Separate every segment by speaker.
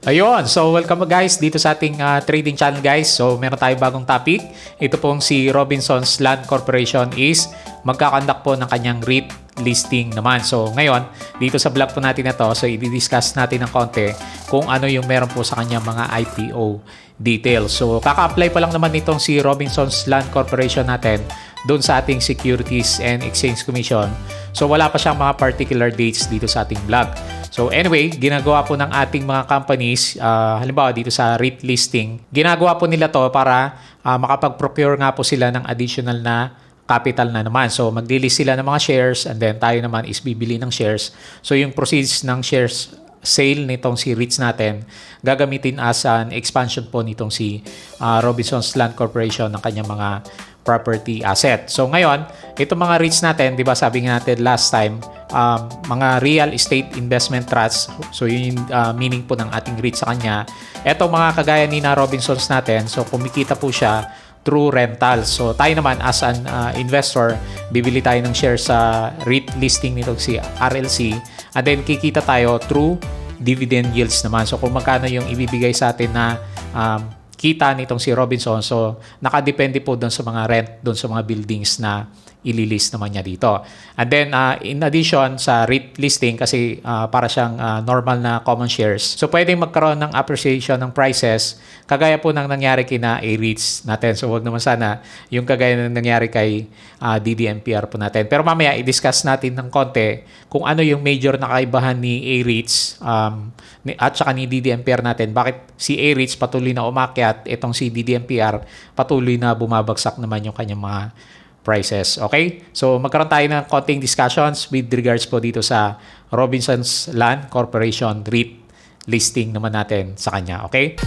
Speaker 1: Ayun, so welcome guys dito sa ating trading channel guys. So meron tayong bagong topic. Ito pong si Robinsons Land Corporation is magkakandak po ng kanyang REIT listing naman. So ngayon, dito sa vlog po natin na to, so i-discuss natin ng konti kung ano yung meron po sa kanyang mga IPO details. So kaka-apply pa lang naman nitong si Robinsons Land Corporation natin doon sa ating Securities and Exchange Commission. So wala pa siyang mga particular dates dito sa ating vlog. So anyway, ginagawa po ng ating mga companies, halimbawa dito sa REIT listing, ginagawa po nila to para makapag-procure nga po sila ng additional na capital na naman. So mag-delist sila ng mga shares and then tayo naman is bibili ng shares. So yung proceeds ng shares sale nitong si REITs natin, gagamitin as an expansion po nitong si Robinsons Land Corporation ng kanyang mga property asset. So ngayon, itong mga REITs natin, di ba sabi nga natin last time, mga real estate investment trusts. So yun yung meaning po ng ating REIT sa kanya. Ito mga kagaya ni na Robinsons natin, so kumikita po siya through rentals. So tayo naman as an investor, bibili tayo ng shares sa REIT listing nito si RLC and then kikita tayo through dividend yields naman. So kung magkano yung ibibigay sa atin na kita nitong si Robinson, so nakadepende po doon sa mga rent, doon sa mga buildings na ililist naman niya dito. And then in addition sa REIT listing, kasi para siyang normal na common shares, so pwedeng magkaroon ng appreciation ng prices kagaya po ng nangyari kina A-REITs natin. So wag naman sana yung kagaya ng nangyari kay DDMPR po natin. Pero mamaya i-discuss natin ng konti kung ano yung major na kaibahan ni A-REITs at saka ni DDMPR natin. Bakit si A-REITs patuloy na umakyat, itong si DDMPR patuloy na bumabagsak naman yung kanyang mga prices. Okay? So magkaroon tayo ng konting discussions with regards po dito sa Robinsons Land Corporation REIT listing naman natin sa kanya. Okay?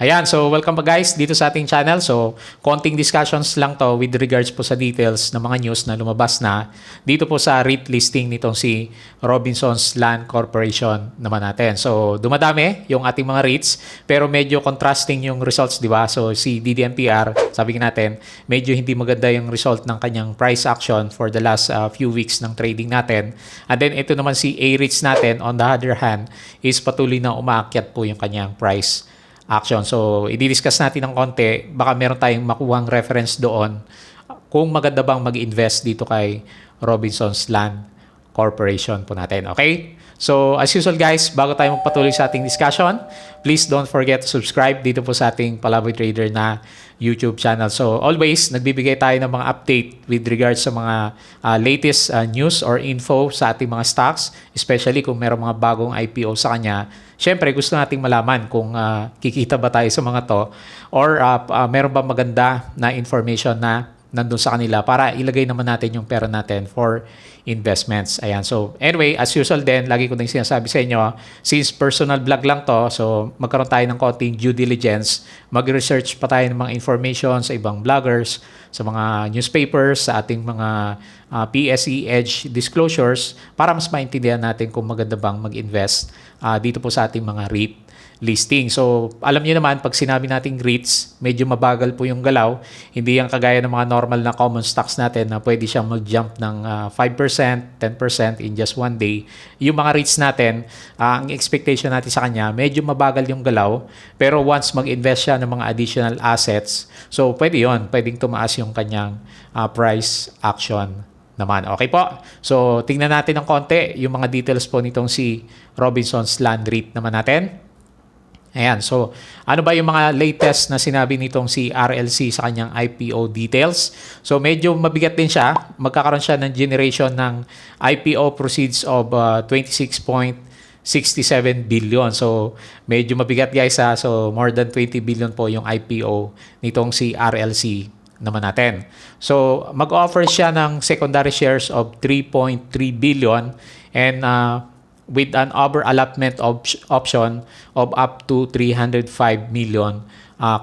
Speaker 1: Ayan, so welcome back guys dito sa ating channel. So, konting discussions lang to with regards po sa details ng mga news na lumabas na dito po sa REIT listing nitong si Robinsons Land Corporation naman natin. So, dumadami yung ating mga REITs pero medyo contrasting yung results, di ba? So, si DDMPR, sabi natin, medyo hindi maganda yung result ng kanyang price action for the last few weeks ng trading natin. And then, ito naman si A-REITs natin, on the other hand, is patuloy na umaakyat po yung kanyang price action. So, i-discuss natin ng konti. Baka meron tayong makuhang reference doon kung maganda bang mag-invest dito kay Robinsons Land Corporation po natin. Okay? So, as usual guys, bago tayo magpatuloy sa ating discussion, please don't forget to subscribe dito po sa ating Palaboy Trader na YouTube channel. So, always, nagbibigay tayo ng mga update with regards sa mga latest news or info sa ating mga stocks, especially kung meron mga bagong IPO sa kanya. Siyempre, gusto nating malaman kung kikita ba tayo sa mga to or meron ba maganda na information na nandun sa kanila para ilagay naman natin yung pera natin for investments. Ayan. So, anyway, as usual din, lagi ko din sinasabi sa inyo, since personal vlog lang to, so magkaroon tayo ng konting due diligence, mag-research pa tayo ng mga information sa ibang vloggers, sa mga newspapers, sa ating mga PSE Edge disclosures para mas maintindihan natin kung maganda bang mag-invest dito po sa ating mga REIT listing. So, alam niyo naman, pag sinabi nating REITs, medyo mabagal po yung galaw. Hindi yan kagaya ng mga normal na common stocks natin na pwede siyang mag-jump ng 5%, 10% in just one day. Yung mga REITs natin, ang expectation natin sa kanya, medyo mabagal yung galaw. Pero once mag-invest siya ng mga additional assets, so pwede yon, pwedeng tumaas yung kanyang price action naman. Okay po? So, tingnan natin ng konti yung mga details po nitong si Robinsons Land REIT naman natin. Ayan, so ano ba yung mga latest na sinabi nitong si RLC sa kanyang IPO details? So medyo mabigat din siya. Magkakaroon siya ng generation ng IPO proceeds of 26.67 billion. So medyo mabigat guys ha. So more than 20 billion po yung IPO nitong si RLC naman natin. So mag-offer siya ng secondary shares of 3.3 billion and with an over-allotment option of up to 305 million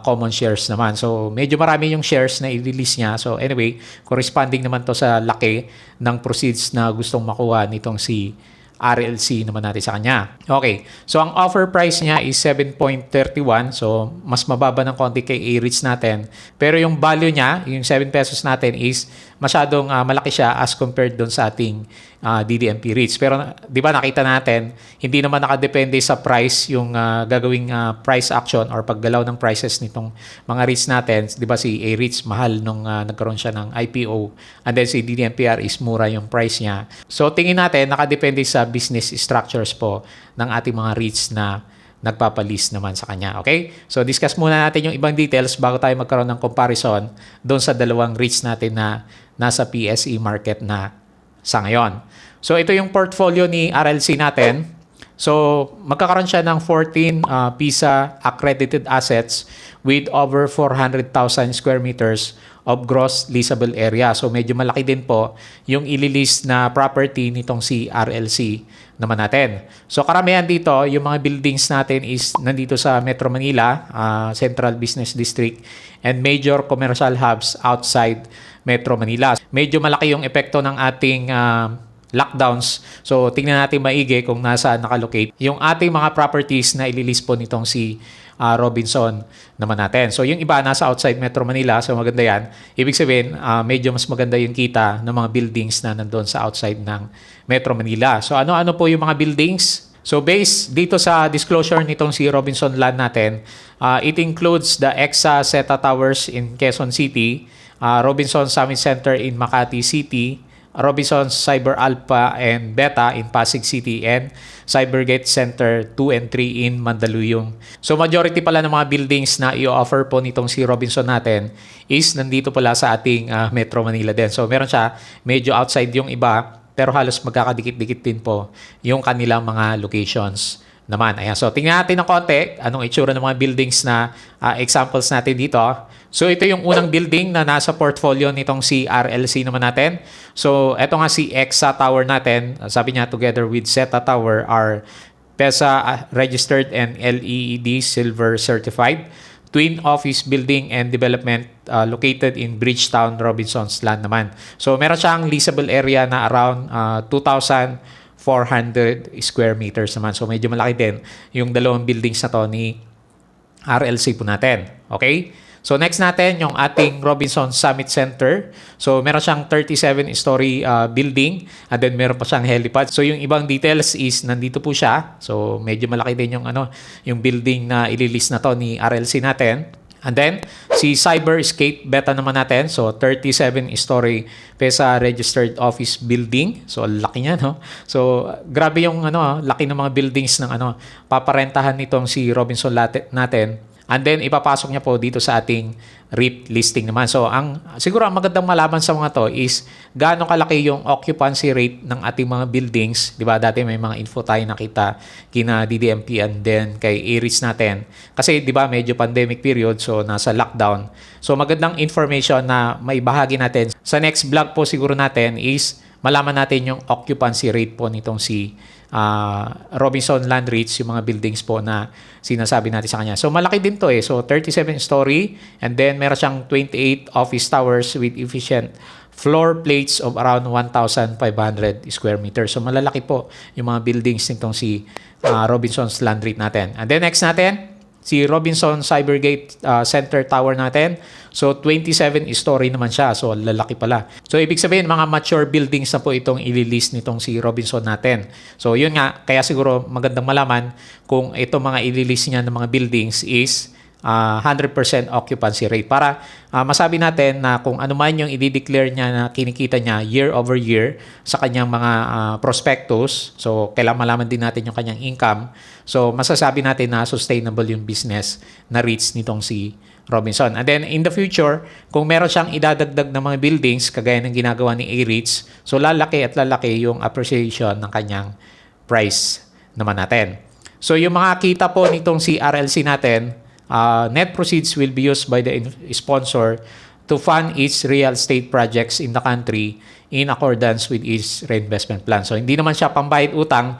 Speaker 1: common shares naman. So, medyo marami yung shares na i-release niya. So, anyway, corresponding naman to sa laki ng proceeds na gustong makuha nitong si RLC naman natin sa kanya. Okay, so ang offer price niya is 7.31. So mas mababa ng konti kay A-REITs natin. Pero yung value niya, yung 7 pesos natin is masyadong malaki siya as compared doon sa ating DDMP REITs. Pero di ba nakita natin, hindi naman nakadepende sa price yung gagawing price action or paggalaw ng prices nitong mga REITs natin. Di ba si A-REITs mahal nung nagkaroon siya ng IPO, and then si DDMPR is mura yung price niya. So tingin natin, nakadepende sa business structures po ng ating mga REITs na nagpapalis naman sa kanya. Okay? So discuss muna natin yung ibang details bago tayo magkaroon ng comparison doon sa dalawang REITs natin na nasa PSE market na sa ngayon. So ito yung portfolio ni RLC natin. So magkakaroon siya ng 14 PISA accredited assets with over 400,000 square meters of gross leasable area. So medyo malaki din po yung ililist na property nitong si RLC naman natin. So karamihan dito, yung mga buildings natin is nandito sa Metro Manila, Central Business District, and major commercial hubs outside Metro Manila. Medyo malaki yung epekto ng ating lockdowns. So tingnan natin maigi kung nasaan nakalocate yung ating mga properties na ililist po nitong si Robinson naman natin. So yung iba nasa outside Metro Manila, so maganda yan. Ibig sabihin, medyo mas maganda yung kita ng mga buildings na nandoon sa outside ng Metro Manila. So ano-ano po yung mga buildings? So based dito sa disclosure nitong si Robinson Land natin, it includes the EXA Zeta Towers in Quezon City, Robinson Summit Center in Makati City, Robinson Cyber Alpha and Beta in Pasig City, and Cybergate Center 2 and 3 in Mandaluyong. So majority pala ng mga buildings na i-offer po nitong si Robinson natin is nandito pala sa ating Metro Manila din. So meron siya medyo outside yung iba, pero halos magkakadikit-dikit din po yung kanilang mga locations naman. Ayan. So tingnan natin ng konti anong itsura ng mga buildings na examples natin dito. So ito yung unang building na nasa portfolio nitong si RLC naman natin. So ito nga si EXA Tower natin. Sabi niya together with Zeta Tower are PESA registered and LEED Silver certified. Twin office building and development located in Bridgetown, Robinson's Land naman. So meron siyang leasable area na around 2,400 square meters naman. So medyo malaki din yung dalawang buildings na to ni RLC po natin. Okay? So next natin yung ating Robinson Summit Center. So meron siyang 37-story building, and then meron pa siyang helipad. So yung ibang details is nandito po siya. So medyo malaki din yung building na ililist na to ni RLC natin. And then si Cyberscape Beta naman natin. So 37-story PESA registered office building. So laki niya, no? So grabe yung laki ng mga buildings ng paparentahan nitong si Robinson natin. And then, ipapasok niya po dito sa ating REIT listing naman. So, siguro ang magandang malaman sa mga to is gaano kalaki yung occupancy rate ng ating mga buildings. Di ba? Dati may mga info tayo nakita kina DDMP and then kay A-REITs natin. Kasi, di ba, medyo pandemic period, so nasa lockdown. So, magandang information na maibahagi natin. Sa next vlog po siguro natin is malaman natin yung occupancy rate po nitong si Robinson Land REITs, yung mga buildings po na sinasabi natin sa kanya. So malaki din to eh. So 37-story, and then meron siyang 28 office towers with efficient floor plates of around 1,500 square meters. So malalaki po yung mga buildings nitong si Robinson's Land REIT natin. And then next natin, si Robinson Cybergate Center Tower natin. So 27-story naman siya. So lalaki pala. So ibig sabihin mga mature buildings na po itong ililist nitong si Robinson natin. So yun nga, kaya siguro magandang malaman kung itong mga ililist niya ng mga buildings is 100% occupancy rate para masabi natin na kung ano man yung i-declare niya na kinikita niya year over year sa kanyang mga prospectus. So kailangan malaman din natin yung kanyang income. So masasabi natin na sustainable yung business na REITs nitong si Robinson. And then in the future, kung meron siyang idadagdag ng mga buildings kagaya ng ginagawa ni A-REITs, so lalaki at lalaki yung appreciation ng kanyang price naman natin. So yung mga kita po nitong si RLC natin, net proceeds will be used by the sponsor to fund its real estate projects in the country in accordance with its reinvestment plan. So, hindi naman siya pambayad utang.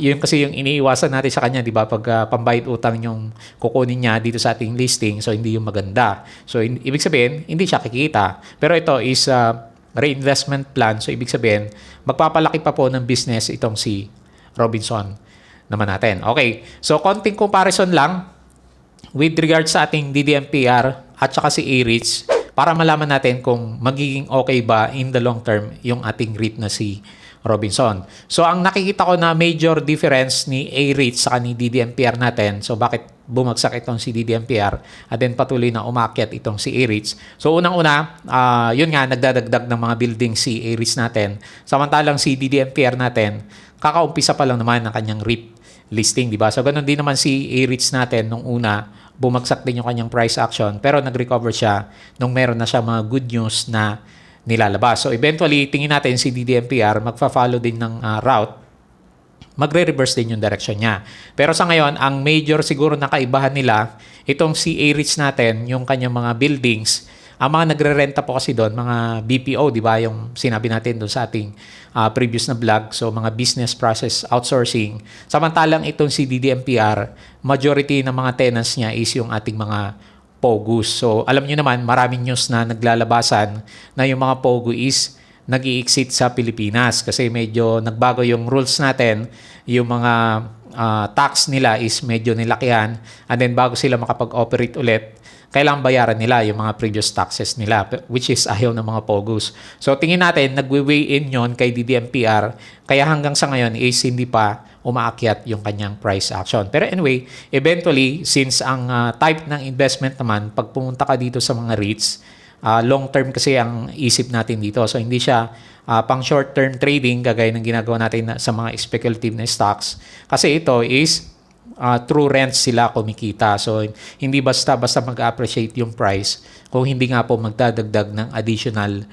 Speaker 1: Yun kasi yung iniiwasan natin sa kanya, di ba? Pag pambayad utang yung kukunin niya dito sa ating listing, so hindi yung maganda. So, ibig sabihin, hindi siya kikita. Pero ito is reinvestment plan. So, ibig sabihin, magpapalaki pa po ng business itong si Robinson naman natin. Okay, so konting comparison lang with regards sa ating DDMPR at saka si A-REITs para malaman natin kung magiging okay ba in the long term yung ating REIT na si Robinson. So ang nakikita ko na major difference ni A-REITs sa ni DDMPR natin, so bakit bumagsak itong si DDMPR at then patuloy na umakyat itong si A-REITs. So unang-una, yun nga, nagdadagdag ng mga building si A-REITs natin. Samantalang si DDMPR natin, kakaumpisa pa lang naman ng kanyang REIT listing, di ba? So ganun din naman si A-REITs natin nung una, bumagsak din yung kanyang price action pero nag-recover siya nung meron na siya mga good news na nilalabas. So eventually, tingin natin si DDMPR magfa-follow din ng route, magre-reverse din yung direction niya. Pero sa ngayon, ang major siguro na kaibahan nila, itong si A-REITs natin, yung kanyang mga buildings, ang mga nagre-renta po kasi doon, mga BPO, di ba? Yung sinabi natin doon sa ating previous na vlog. So, mga business process outsourcing. Samantalang itong si DDMPR, majority ng mga tenants niya is yung ating mga POGUs. So, alam niyo naman, maraming news na naglalabasan na yung mga POGU is nag-i-exit sa Pilipinas kasi medyo nagbago yung rules natin. Yung mga tax nila is medyo nilakihan. And then, bago sila makapag-operate ulit, kailangan bayaran nila yung mga previous taxes nila, which is ayaw ng mga POGUs. So tingin natin, nagwe-weigh in yon kay DDMPR, kaya hanggang sa ngayon is hindi pa umaakyat yung kanyang price action. Pero anyway, eventually, since ang type ng investment naman, pag pumunta ka dito sa mga REITs, long term kasi ang isip natin dito. So hindi siya pang short term trading, gagaya ng ginagawa natin sa mga speculative na stocks. Kasi ito is true rents sila kumikita. So, hindi basta mag-appreciate yung price kung hindi nga po magdadagdag ng additional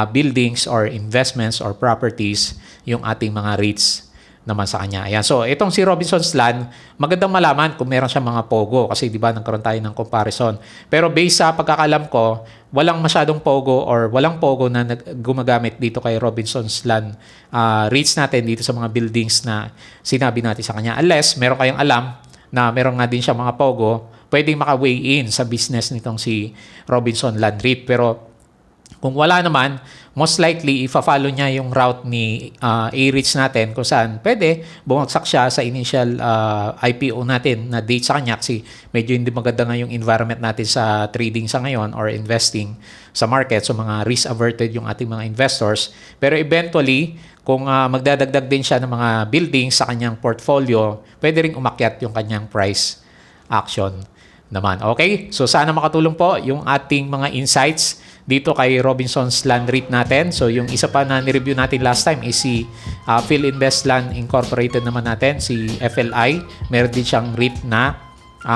Speaker 1: buildings or investments or properties yung ating mga REITs naman sa kanya. Ayan. So, itong si Robinson's Land, magandang malaman kung meron siyang mga POGO kasi di ba nagkaroon tayo ng comparison. Pero based sa pagkakalam ko, walang masyadong POGO or walang POGO na gumagamit dito kay Robinson's Land REITs natin dito sa mga buildings na sinabi natin sa kanya. Unless meron kayong alam na meron nga din siya mga POGO, pwedeng maka-weigh in sa business nitong si Robinson Land REIT. Pero kung wala naman, most likely, ifa-follow niya yung route ni A-REITs natin kung saan pwede bumagsak siya sa initial IPO natin na date sa kanya kasi medyo hindi maganda nga yung environment natin sa trading sa ngayon or investing sa market. So, mga risk-averted yung ating mga investors. Pero eventually, kung magdadagdag din siya ng mga buildings sa kanyang portfolio, pwede rin umakyat yung kanyang price action naman. Okay? So, sana makatulong po yung ating mga insights dito kay Robinson's Land REIT natin. So, yung isa pa na ni-review natin last time is si PhilInvest Land Incorporated naman natin, si FLI. Meron din siyang REIT na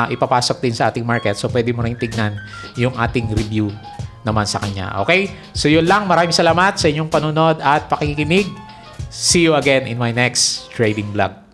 Speaker 1: ipapasok din sa ating market. So, pwede mo rin tignan yung ating review naman sa kanya. Okay? So, yun lang. Maraming salamat sa inyong panunod at pakikinig. See you again in my next trading vlog.